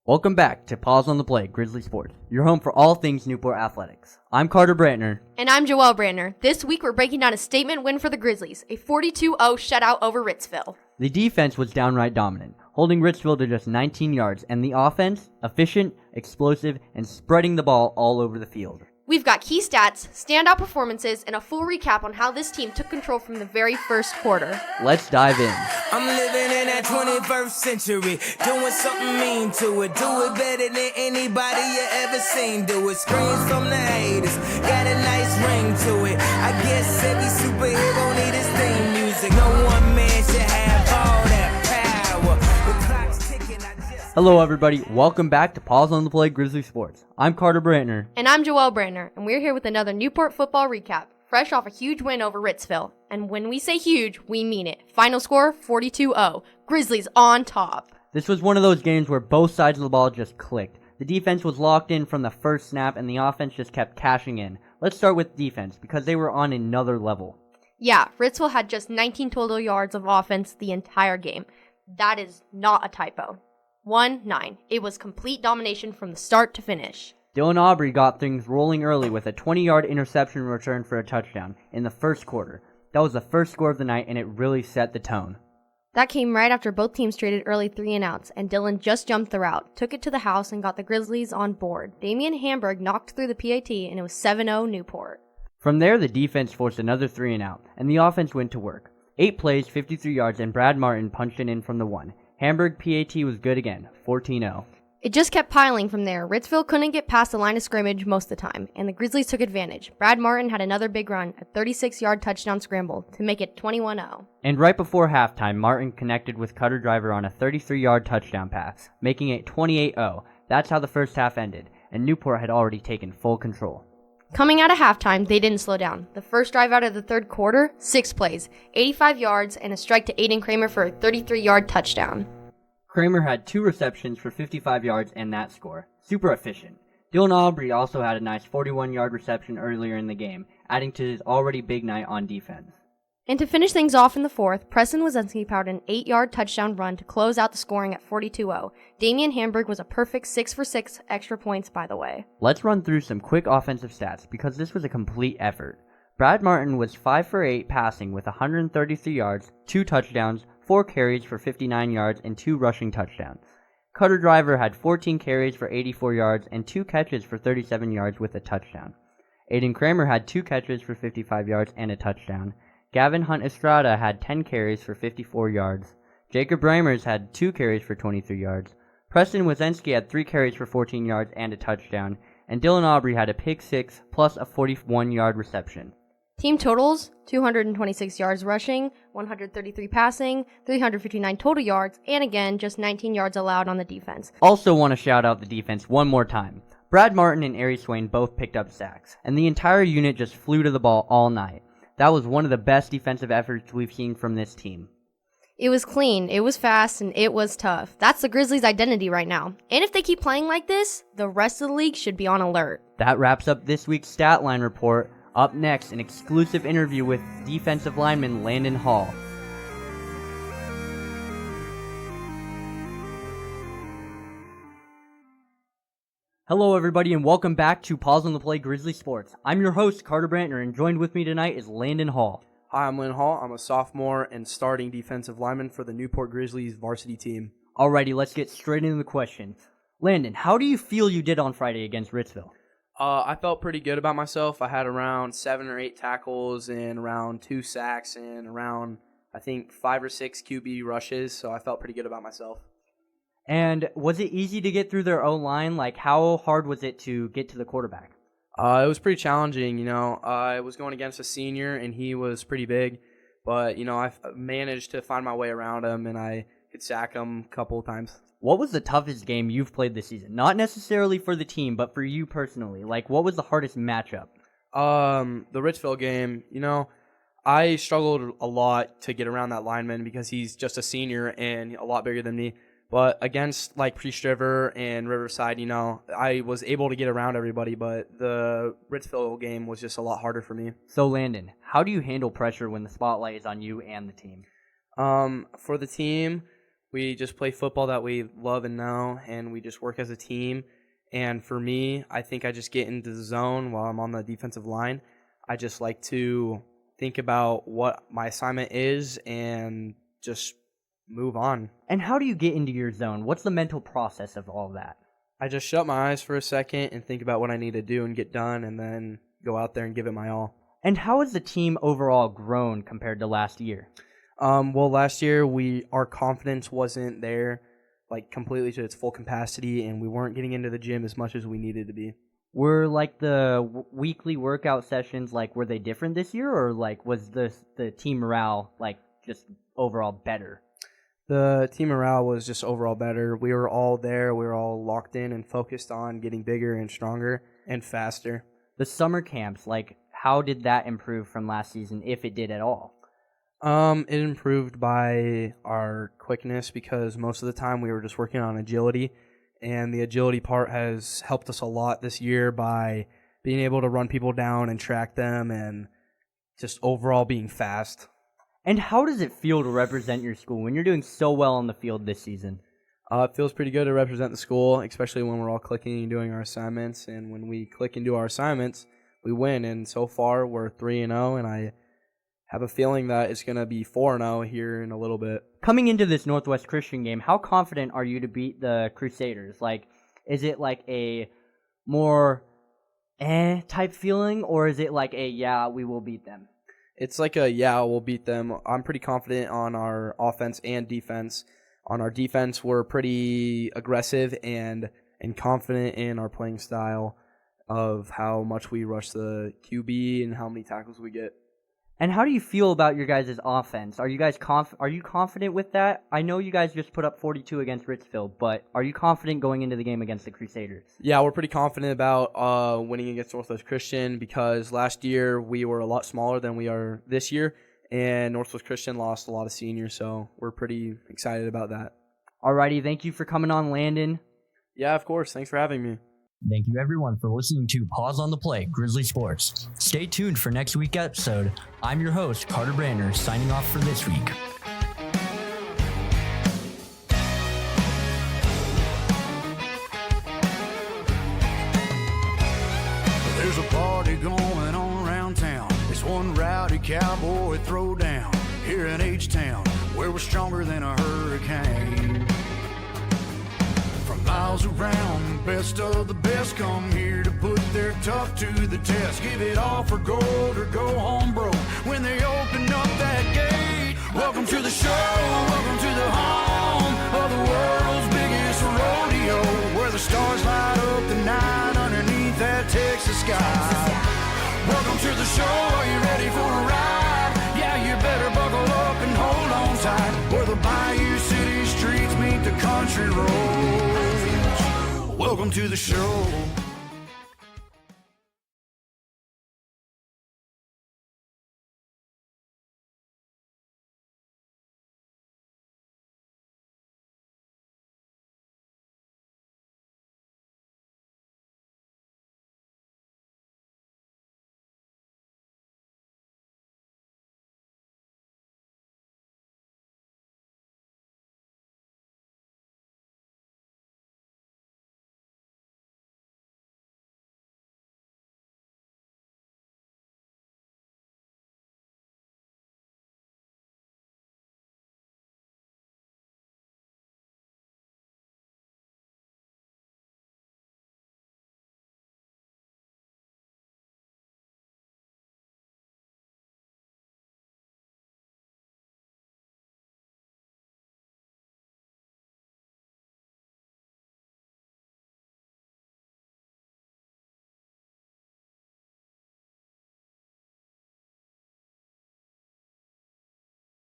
Welcome back to Paws on the Play, Grizzly Sports, your home for all things Newport athletics. I'm Carter Brantner. And I'm Joelle Brantner. This week we're breaking down a statement win for the Grizzlies, a 42-0 shutout over Ritzville. The defense was downright dominant, holding Ritzville to just 19 yards, and the offense, efficient, explosive, and spreading the ball all over the field. We've got key stats, standout performances, and a full recap on how this team took control from the very first quarter. Let's dive in. I'm living in that 21st century, doing something mean to it. Do it better than anybody you ever seen. Do it, screams from the haters, got a nice ring to it. I guess every superhero need his theme music. No one man should have all that power. The clock's ticking, Hello everybody, welcome back to Paws on the Play, Grizzly Sports. I'm Carter Brantner. And I'm Joelle Brantner, and we're here with another Newport football recap, fresh off a huge win over Ritzville. And when we say huge, we mean it. Final score, 42-0. Grizzlies on top. This was one of those games where both sides of the ball just clicked. The defense was locked in from the first snap, and the offense just kept cashing in. Let's start with defense, because they were on another level. Yeah, Ritzville had just 19 total yards of offense the entire game. That is not a typo. 1-9. It was complete domination from the start to finish. Dylan Aubrey got things rolling early with a 20-yard interception return for a touchdown in the first quarter. That was the first score of the night, and it really set the tone. That came right after both teams traded early 3-and-outs, and Dylan just jumped the route, took it to the house, and got the Grizzlies on board. Damian Hamburg knocked through the PAT, and it was 7-0 Newport. From there, the defense forced another 3-and-out, and the offense went to work. 8 plays, 53 yards, and Brad Martin punched it in from the 1. Hamburg PAT was good again, 14-0. It just kept piling from there. Ritzville couldn't get past the line of scrimmage most of the time, and the Grizzlies took advantage. Brad Martin had another big run, a 36-yard touchdown scramble, to make it 21-0. And right before halftime, Martin connected with Cutter Driver on a 33-yard touchdown pass, making it 28-0. That's how the first half ended, and Newport had already taken full control. Coming out of halftime, they didn't slow down. The first drive out of the third quarter, 6 plays, 85 yards, and a strike to Aiden Kramer for a 33-yard touchdown. Kramer had 2 receptions for 55 yards and that score. Super efficient. Dylan Aubrey also had a nice 41-yard reception earlier in the game, adding to his already big night on defense. And to finish things off in the fourth, Preston Wazenski powered an 8-yard touchdown run to close out the scoring at 42-0. Damian Hamburg was a perfect 6-for-6 extra points, by the way. Let's run through some quick offensive stats because this was a complete effort. Brad Martin was 5 for 8 passing with 133 yards, 2 touchdowns, 4 carries for 59 yards, and 2 rushing touchdowns. Cutter Driver had 14 carries for 84 yards and 2 catches for 37 yards with a touchdown. Aiden Kramer had 2 catches for 55 yards and a touchdown. Gavin Hunt Estrada had 10 carries for 54 yards. Jacob Reimers had 2 carries for 23 yards. Preston Wazenski had 3 carries for 14 yards and a touchdown. And Dylan Aubrey had a pick 6 plus a 41-yard reception. Team totals, 226 yards rushing, 133 passing, 359 total yards, and again, just 19 yards allowed on the defense. Also want to shout out the defense one more time. Brad Martin and Ari Swain both picked up sacks, and the entire unit just flew to the ball all night. That was one of the best defensive efforts we've seen from this team. It was clean, it was fast, and it was tough. That's the Grizzlies' identity right now. And if they keep playing like this, the rest of the league should be on alert. That wraps up this week's stat line report. Up next, an exclusive interview with defensive lineman Landon Hall. Hello everybody and welcome back to Paws on the Play Grizzly Sports. I'm your host Carter Brantner and joined with me tonight is Landon Hall. Hi, I'm Landon Hall. I'm a sophomore and starting defensive lineman for the Newport Grizzlies varsity team. Alrighty, let's get straight into the questions. Landon, how do you feel you did on Friday against Ritzville? I felt pretty good about myself. I had around 7 or 8 tackles and around 2 sacks and around, I think, 5 or 6 QB rushes, so I felt pretty good about myself. And was it easy to get through their O-line? Like, how hard was it to get to the quarterback? It was pretty challenging, you know. I was going against a senior, and he was pretty big, but, you know, I managed to find my way around him, and I could sack him a couple of times. What was the toughest game you've played this season? Not necessarily for the team, but for you personally. Like, what was the hardest matchup? The Ritzville game, you know, I struggled a lot to get around that lineman because he's just a senior and a lot bigger than me. But against, like, Priest River and Riverside, you know, I was able to get around everybody, but the Ritzville game was just a lot harder for me. So, Landon, how do you handle pressure when the spotlight is on you and the team? For the team, We just play football that we love and know, and we just work as a team. And for me, I think I just get into the zone while I'm on the defensive line. I just like to think about what my assignment is and just move on. And how do you get into your zone? What's the mental process of all that? I just shut my eyes for a second and think about what I need to do and get done, and then go out there and give it my all. And how has the team overall grown compared to last year? Well, last year our confidence wasn't there like completely to its full capacity, and we weren't getting into the gym as much as we needed to be. Were like the weekly workout sessions, like, were they different this year, or like was the team morale like just overall better? The team morale was just overall better. We were all there. We were all locked in and focused on getting bigger and stronger and faster. The summer camps, like, how did that improve from last season, if it did at all? It improved by our quickness, because most of the time we were just working on agility, and the agility part has helped us a lot this year by being able to run people down and track them and just overall being fast. And how does it feel to represent your school when you're doing so well on the field this season? It feels pretty good to represent the school, especially when we're all clicking and doing our assignments. And when we click and do our assignments, we win. And so far, we're 3-0, and I have a feeling that it's going to be 4-0 here in a little bit. Coming into this Northwest Christian game, how confident are you to beat the Crusaders? Like, is it like a more type feeling, or is it like a yeah, we will beat them? It's like a yeah, we'll beat them. I'm pretty confident on our offense and defense. On our defense, we're pretty aggressive and confident in our playing style of how much we rush the QB and how many tackles we get. And how do you feel about your guys' offense? Are you guys are you confident with that? I know you guys just put up 42 against Ritzville, but are you confident going into the game against the Crusaders? Yeah, we're pretty confident about winning against Northwest Christian, because last year we were a lot smaller than we are this year, and Northwest Christian lost a lot of seniors, so we're pretty excited about that. Alrighty, thank you for coming on, Landon. Yeah, of course. Thanks for having me. Thank you everyone for listening to Paws on the Play, Grizzly Sports. Stay tuned for next week's episode. I'm your host, Carter Brander, signing off for this week. There's a party going on around town. It's one rowdy cowboy throwdown here in H-Town, where we're stronger than a hurricane. Miles around, best of the best come here to put their tough to the test. Give it all for gold or go home broke when they open up that gate. Welcome to the show, welcome to the home of the world's biggest rodeo, where the stars light up the night underneath that Texas sky. Welcome to the show, are you ready for a ride? Yeah, you better buckle up and hold on tight, where the Bayou City streets meet the country roads. Welcome to the show.